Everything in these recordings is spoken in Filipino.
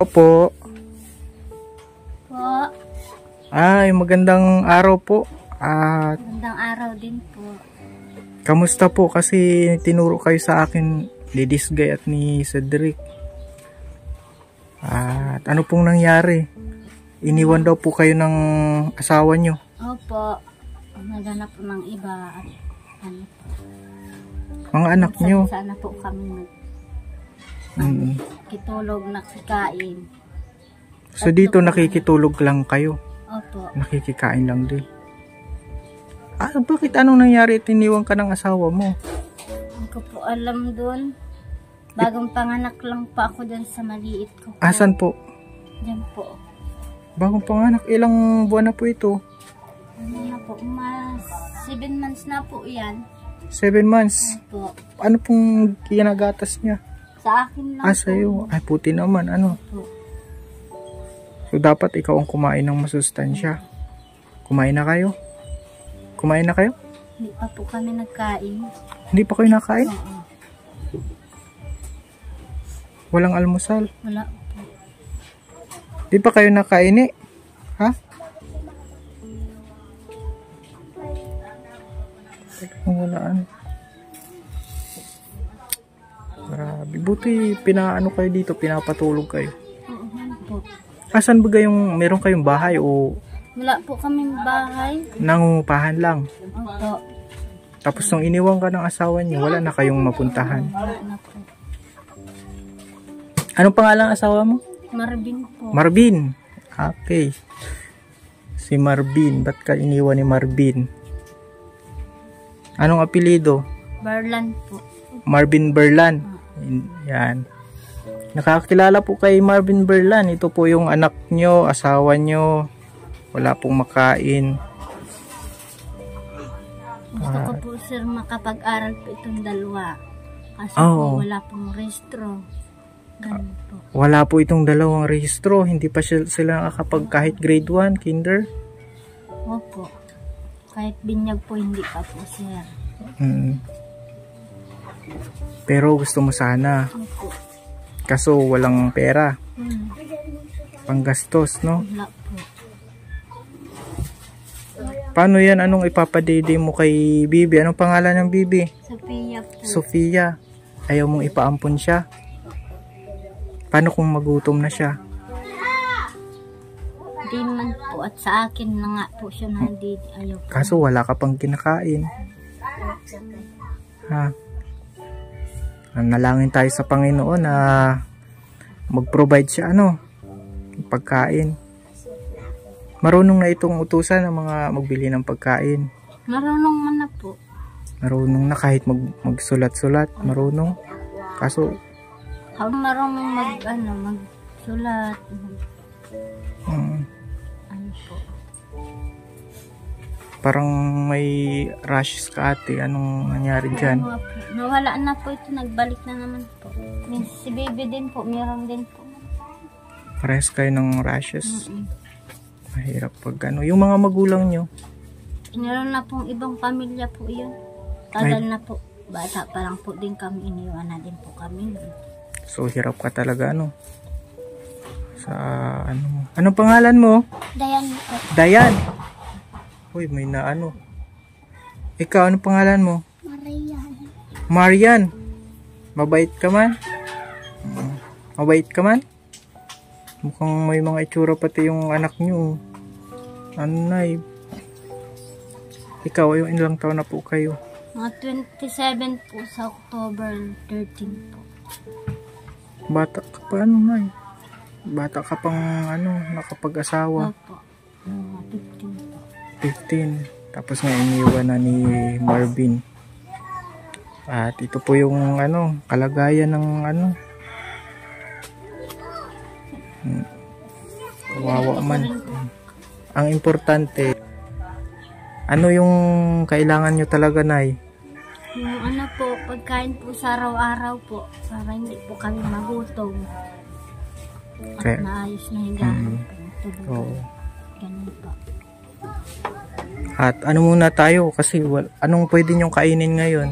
Opo. Po. Ay, magandang araw po. Magandang araw din po. Kamusta po? Kasi tinuro kayo sa akin ni Disgay at ni Cedric. At ano pong nangyari? Iniwan daw po kayo ng asawa nyo. Opo. Naghanap po ng iba. At ano po. Mga anak nyo. Sana po kami kitulog na kikain. So dito nakikitulog lang kayo? Opo. Nakikikain lang din. Bakit anong nangyari at iniwan ka ng asawa mo? Hindi ko po alam doon. Bagong panganak lang pa ako dyan sa maliit ko. Asan po? Diyan po. Bagong panganak, ilang buwan na po ito? Ano na po, 7 months na po yan. 7 months? Opo. Ano pong kinagatas niya? Sa akin lang po. Sa'yo. Ay, puti naman. Ano? Opo. So, dapat ikaw ang kumain ng masustansya. Kumain na kayo? Kumain na kayo? Hindi pa po kami nagkain. Hindi pa kayo nakain? Oo. Walang almusal? Wala po. Di pa kayo nakain eh? Ha? Walaan. Grabe. Buti pinaano kayo dito, pinapatulog kayo. Oo po. Asan ba yung meron kayong bahay o Wala po kaming bahay. nangungupahan lang? Opo. Tapos nung iniwan ka ng asawa niyo, wala na kayong mapuntahan. Wala na po. Anong pangalan ng asawa mo? Marvin po. Marvin. Okay. Si Marvin. Ba't ka iniwan ni Marvin? Anong apelido? Barlan po. Marvin Berlan. Yan. Nakakilala po kay Marvin Berlan. Ito po yung anak nyo, asawa nyo. Wala pong makain. Gusto ko po sir makapag-aral po itong dalawa. Kasi Oo. po wala pong rehistro. Ganun po. Wala po itong dalawang rehistro. Hindi pa sila nakakapag kahit grade 1, kinder. Opo. Kahit binyag po hindi pa po sir. Pero gusto mo sana. Opo. Kaso walang pera. Hmm. Panggastos, no? Wala po. Paano yan? Anong ipapadede mo kay Bibi? Anong pangalan ng Bibi? Sophia po. Sofia. Ayaw mong ipaampon siya? Paano kung magutom na siya? Di man po at sa akin na nga po siya na hindi ayaw po. Kaso wala ka pang kinakain. Ha? Nalangin tayo sa Panginoon na mag-provide siya pagkain. Marunong na itong utusan ng mga magbili ng pagkain. Marunong man na po. Marunong na kahit magsulat-sulat. Marunong. Kaso Marunong magsulat. Ano po. Parang may rashes ka ate. Anong nangyari dyan? Nawala na po ito. Nagbalik na naman po. Si baby din po. Meron din po. Parehas kayo ng rashes. Mahirap pag yung mga magulang nyo. Meron na pong ibang pamilya po yun. Tagal na po. Bata pa lang po din kami. Iniwan na din po kami. So hirap ka talaga sa anong pangalan mo? Dayan po. Dayan. Uy, may ikaw, anong pangalan mo? Marian. Marian. Mabait ka man? Mabait ka man? Mukhang may mga itsura pati yung anak nyo. Ikaw, yung ilang taon na po kayo? Mga 27 po sa October 13 po. Bata ka pa Nay? Bata ka pang nakapag-asawa? Opo. 15 po. 15. Tapos nga iniwan na ni Marvin. At ito po yung kalagayan ng kawawa man. Ang importante, yung kailangan nyo talaga, Nay? Yung po, pagkain po sa araw-araw po, para hindi po kami magutom. At maayos na higaan po. Ganun po. At muna tayo, kasi anong pwede nyong kainin ngayon?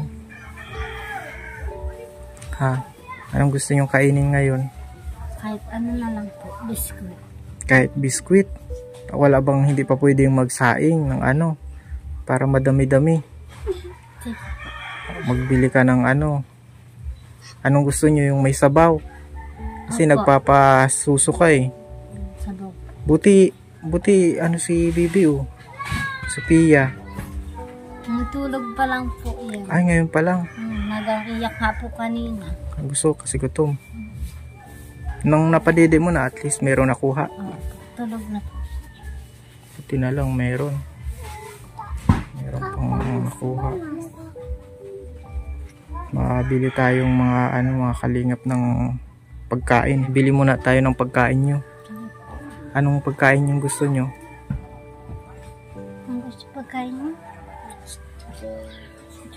Ha? Anong gusto nyong kainin ngayon? Kahit ano na lang po, biskuit. Kahit biskwit. Wala bang hindi pa pwedeng magsaing ng ano para madami-dami? Magbili ka ng ano. Anong gusto nyo, yung may sabaw? Kasi Opo. nagpapasuso ka eh. Sabaw. Buti ano si Bibi oh. Si Pia. Tulog pa lang po yan. Ay, ngayon pa lang. Nag-iyak nga po kanina. Gusto kasi gutom. Nung napadede mo na, at least meron nakuha. Tulog na po. Buti na lang meron. Meron pang nakuha. Mabili tayong mga kalingap ng pagkain. Bili muna tayo ng pagkain nyo. Anong pagkain yung gusto nyo? Ang gusto pagkain mo?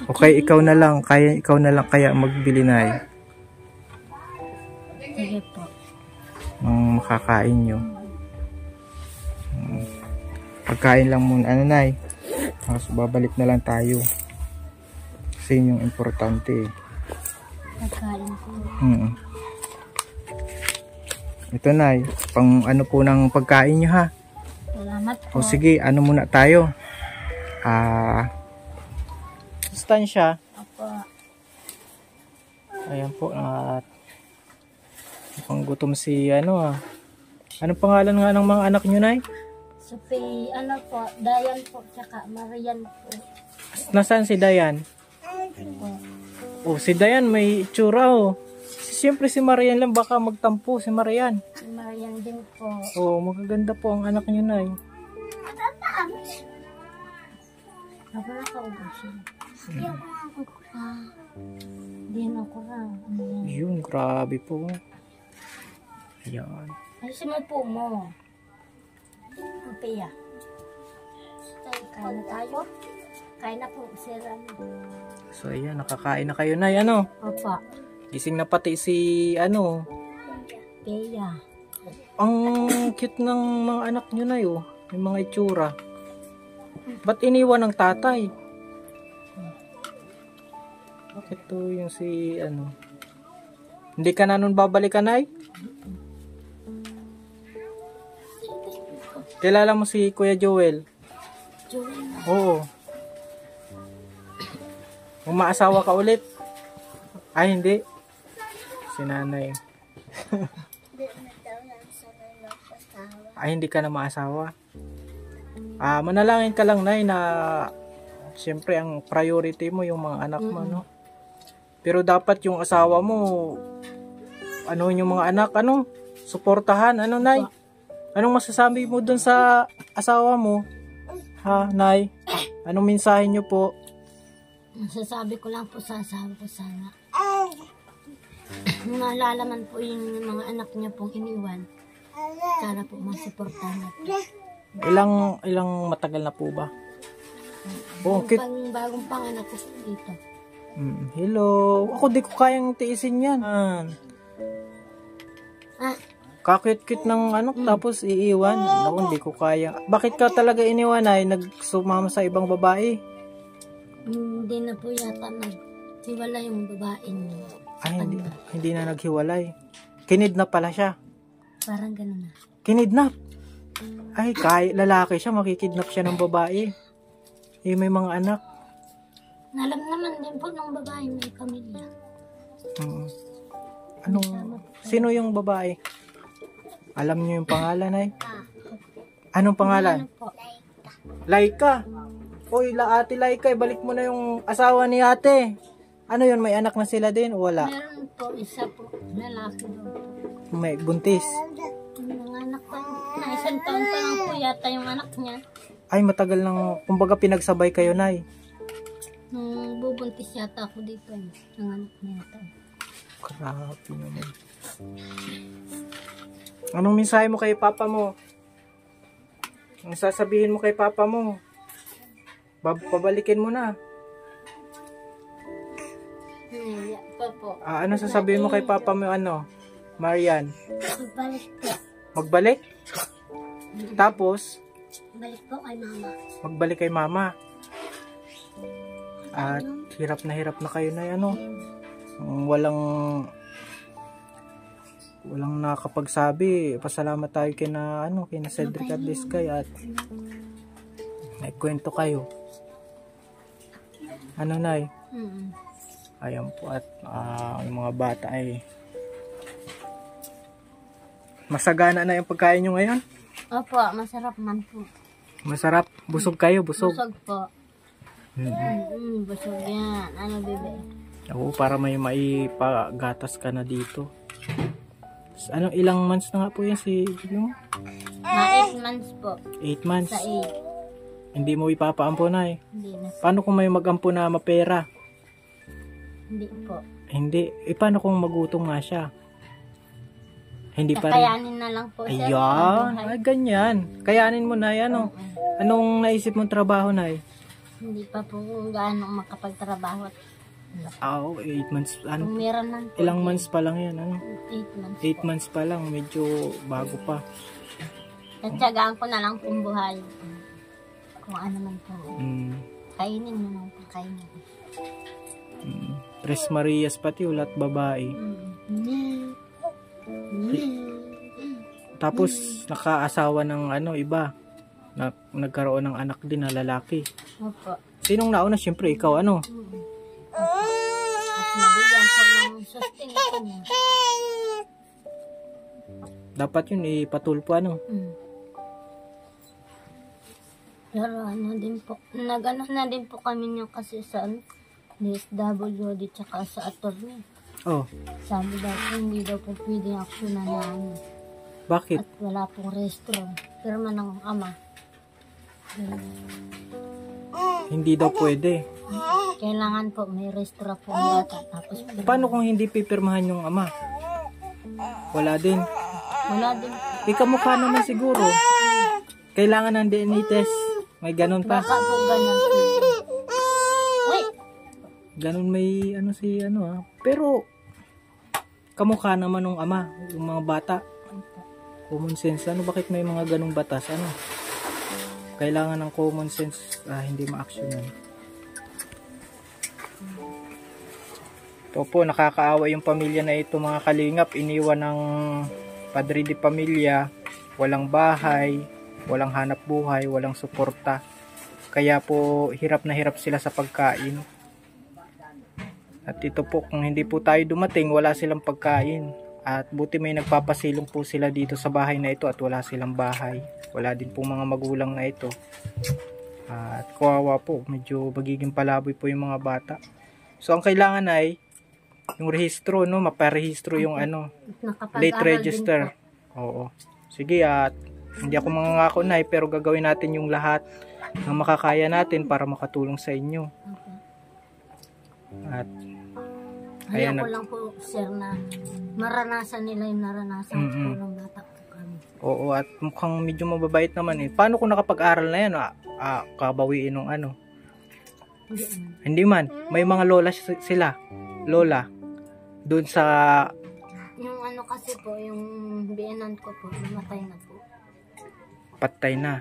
Okay, ikaw na lang kaya magbili na eh. Sige po. Ng makakain nyo. Pagkain lang muna, ano na eh. Tapos babalik na lang tayo. Kasi yun yung importante eh. Pagkain po. Ito na eh. Pang ano po ng pagkain nyo ha. Salamat po. O sige, ano muna tayo. Sustansya. Opo. Ayan po. Pang gutom si ano ah. Anong pangalan nga ng mga anak nyo na eh? Sophie, ano po, Dayan po, tsaka Marian po. Nasaan si Dayan? Oh, si Dayan may itsura oh. Siyempre si Marian lang, baka magtampo si Marian. Si Marian din po. Oh, magaganda po ang anak nyo na eh. Wala ka ubusin. Hindi ako nakukura. Hindi na kura. Yun, grabe po. Ayan. Ayusin mo po mo. Pia. Kain na tayo. Kain na po, sir. So ayan, nakakain na kayo na ano. Opo. Gising na pati si ano. Pia. Ang cute ng mga anak nyo na yun. Yung mga itsura. Ba't iniwan ng tatay? Bakit to yung si ano? Hindi ka na nun babalikan ay? Kilala mo si Kuya Joel? Joel. Oo. Umaasawa ka ulit? Ay, hindi. Si nanay. Ay, hindi ka na maasawa. Manalangin ka lang, nay, na siyempre ang priority mo yung mga anak mo, no? Pero dapat yung asawa mo, ano yung mga anak, ano? Suportahan, ano, nay? Anong masasabi mo dun sa asawa mo? Ha, nay? Anong mensahe nyo po? Masasabi ko lang po sa asawa ko sana. Maalala man po yung mga anak niya pong iniwan. Sana po masuportahan natin. Ilang matagal na po ba? Oh, cute. Bagong panganak ko dito. Hello. Ako di ko kayang tiisin yan. Kakit-kit ng ano, tapos iiwan. Ako hindi ko kaya. Bakit ka talaga iniwan ay nagsumama sa ibang babae? Hindi na po yata naghiwala yung babae niya. Ay, hindi na naghiwalay. Kinidnap pala siya. Parang gano'n na. Kinidnap? Ay, kahit lalaki siya, makikidnap siya ng babae. Eh, may mga anak. Alam naman din po ng babae may pamilya. Sino yung babae? Alam niyo yung pangalan ay? Anong pangalan? Ano po? Laika. Uy, ate Laika, ibalik mo na yung asawa ni ate. Ano yun, may anak na sila din o wala? Meron po, isa po, lalaki doon. May buntis. Yung mga anak ko, na isang taon pa lang po yata yung anak niya. Ay, matagal nang, kumbaga pinagsabay kayo, nay. Nung bubuntis yata ako dito, yung anak niya yata. Grabe naman. Anong mensahe mo kay papa mo? Ang sasabihin mo kay papa mo? Pabalikin mo na. Po. Ano sasabihin mo kay papa mo, ano? Marian? Magbalik po. Magbalik? Tapos? Balik po kay mama. Magbalik kay mama. At hirap na kayo na ano. Walang walang nakakapagsabi. Pasalamat tayo kina Cedric at Diskay at may kwento kayo. Ano, Nay? Ayan po at yung mga bata ay masagana na yung pagkain nyo ngayon? Opo, masarap man po. Masarap? Busog kayo? Busog? Busog po. Busog yan. Ano, bebe? Oo, para may maipagatas ka na dito. Ilang months na nga po yan si Bibyo? 8 months po. 8 months? Sa 8. Hindi mo ipapaampo na Hindi na. Paano kung may magampo na mapera? Hindi po. Hindi. Paano kung magutom nga siya? Hindi pa rin. Kakayanin na lang po, sir. Ayan. Ay, ganyan. Kayanin mo na yan, Anong naisip mong trabaho, Nay? Hindi pa po gaano makapagtrabaho. 8 months. Kung meron lang po. Ilang months pa lang yan, 8 months. 8 months pa lang. Medyo bago pa. Tatsagaan ko na lang pong buhay. Kung ano man po. Kainin mo lang po. Kainin. Tres Marias pati, ulat babae. Tapos, nakaasawa ng iba. Nagkaroon ng anak din na lalaki. Opo. Sinong nauna? Siyempre, ikaw, At mabigyan po ng sustain niya. Dapat yun, ipatulpo, Pero din po, na din po kami niya kasi sa DSWD tsaka sa attorney. Oh. Sabi daw po, hindi daw po pwede ako na Bakit? at wala pong restro. Pirma ng ama. Hindi daw pwede. Kailangan po may restro po ang bata. Tapos Paano kung hindi pipirmahan yung ama? Wala din. wala din. Ikamukha naman siguro. Kailangan ng DNA test. May ganun pa. Baka po ganyan. Uy! Ganun may Pero kamukha naman ng ama, yung mga bata. Common sense. Bakit may mga ganung batas? Kailangan ng common sense, hindi ma-actionan. Ito po, nakakaawa yung pamilya na ito, mga kalingap. Iniwan ng padre de pamilya, walang bahay, walang hanap buhay, walang suporta. Kaya po, hirap na hirap sila sa pagkain. At ito po, kung hindi po tayo dumating, wala silang pagkain. At buti may nagpapasilong po sila dito sa bahay na ito at wala silang bahay. Wala din po mga magulang na ito. At kawawa po, medyo magiging palaboy po yung mga bata. So ang kailangan ay yung rehistro, maparehistro yung late register. Oo. Sige, at hindi ako mangangako na pero gagawin natin yung lahat ng makakaya natin para makatulong sa inyo. At Ayaw ko lang po, sir, na maranasan nila yung naranasan ko ng bata po kami. Oo, at mukhang medyo mababait naman Paano kung nakapag-aral na yan? Kabawiin ng Hindi man. May mga lola sila. Lola. Doon sa... Yung kasi po, yung biyanan ko po, namatay na po. Patay na.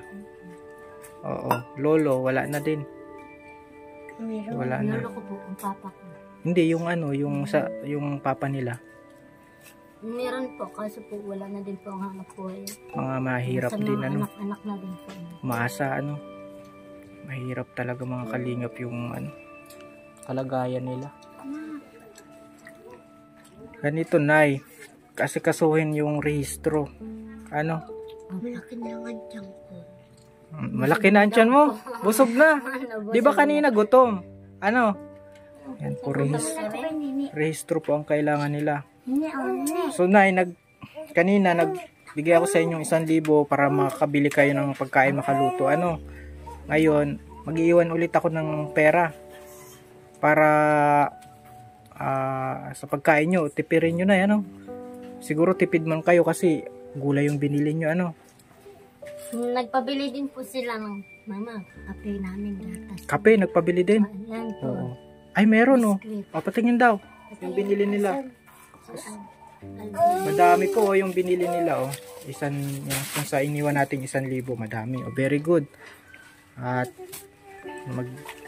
Oo. Lolo, wala na din. Wala na. Lolo ko po, ang papa ko. Hindi, yung yung papa nila. Meron po, kasi po wala na din po ang hanap buhay. Mga mahirap sa din, mga anak-anak na din po. Maasa, mahirap talaga mga kalingap yung, kalagayan nila. Ganito, Nay. Kasi kasuhin yung rehistro. Malaki na ang tiyan ko. Malaki na ang tiyan mo. Busog na. Di ba kanina gutom? Yan po, rehistro po ang kailangan nila. So, Nay, kanina nagbigay ako sa inyong 1,000 para makabili kayo ng pagkain makaluto. Ngayon, mag-iwan ulit ako ng pera para sa pagkain nyo. Tipirin nyo na, Siguro tipid man kayo kasi gulay yung binili nyo, Nagpabili din po sila ng kape namin gatas. Kape, nagpabili din? Yan po. Oo. Ay, meron, patingin daw. Yung binili nila. Madami po, yung binili nila, kung sa iniwan natin 1,000, madami. Very good. At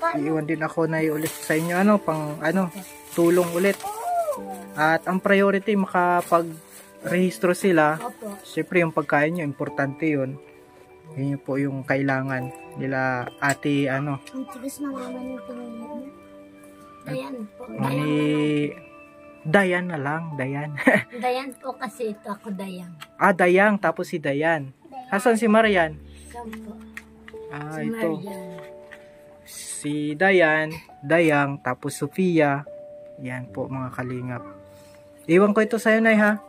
mag-iwan din ako na ulit sa inyo, tulong ulit. At ang priority, rehistro sila, Opo. syempre yung pagkain nyo, importante yun. Yun po yung kailangan nila ate, ano, Ang tigas na naman yung pinili niya. Dayan po. ni Dayan na lang, Dayan. Dayan po kasi ito ako Dayan. Dayang, tapos si Dayan. Hasan si Marian? Yan po. Ah, Si ito. Marian. Si Dayan, Dayang, tapos Sofia. Yan po mga kalingap. Iwan ko ito sa'yo, Nay, ha?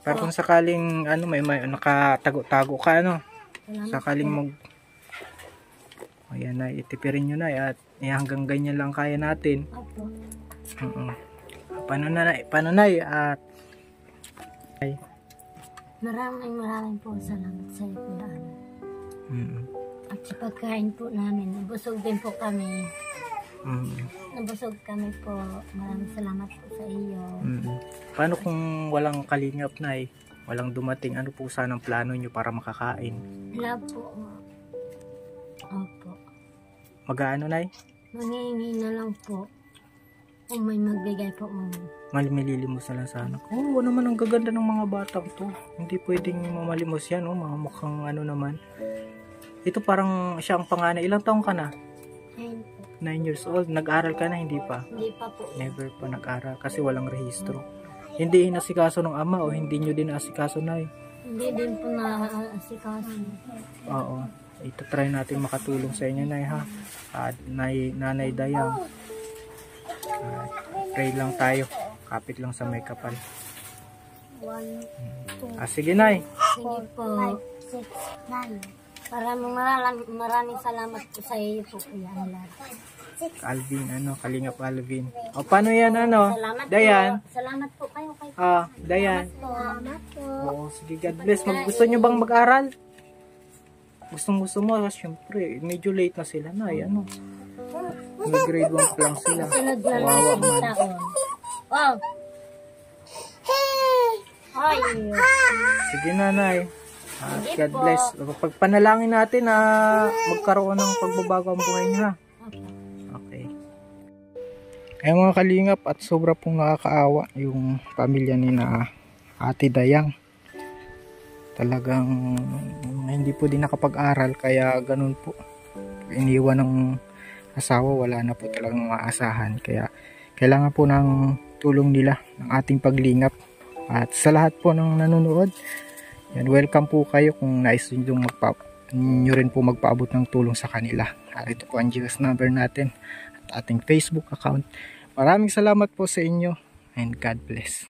Para Apo. kung sakaling, ano, may nakatago-tago ka, ano? Salamat Sakaling po. Ayan, Nay, itipirin nyo, Nay, at hanggang ganyan lang kaya natin. Opo. Paano, Nay, at Maraming po salamat sa iyo, Kuya Alan. mm, At sa pagkain po namin, nabusog din po kami. mm, Nabusog kami po. Maraming salamat po sa iyo. mm. Paano kung walang kalingap, Nay? Walang dumating, ano po sanang plano nyo para makakain? Wala po. Opo. Mag-ano, Nay? Mangingi na lang po. Kung may magbigay po mo. Malilimos na lang sana. Oo, naman ang gaganda ng mga batang to. Hindi pwedeng mamalimos yan, oh. Mga mukhang ano naman. Ito parang siya ang panganay. Ilang taong ka na? Ayun po. 9 years old. Nag-aral ka na? Hindi pa. Hindi pa po. Never pa nag-aral kasi walang rehistro. Hindi inasikaso ng ama o hindi nyo din asikaso, Nay? Hindi din po na-asikaso. Oo. Ito try natin makatulong sa inyo, Nay, ha? At Nanay Dayang. Pray lang tayo. Kapit lang sa may kapal. 1, 2, Sige, Nay. sige po. 5, 6, 9. Maraming salamat po sa iyo po, Kuya Alan. Alvin, Kalingap Alvin. O, paano yan, Salamat Dayan? po. Salamat po kayo kay Dayan. Salamat po. Oo, sige, God bless. Gusto nyo bang mag-aral? Gusto mo, syempre, medyo late na sila, Nay, May grade 1 pa lang sila. Sunod na lang Kawawa ang man. taon. Wow! Ay! Sige, Nanay. God bless. Pagpanalangin natin na magkaroon ng pagbabago ang buhay niya. Okay. Ay mga kalingap, at sobra pong nakakaawa yung pamilya ni na Ate Dayang. Talagang hindi po din nakapag-aral kaya ganun po. Iniwan ng asawa, wala na po talagang maasahan. Kaya kailangan po ng tulong nila, ng ating paglingap. At sa lahat po ng nanonood, yan, welcome po kayo kung nais nyo rin po magpaabot ng tulong sa kanila. At ito po ang GCash number natin at ating Facebook account. Maraming salamat po sa inyo and God bless.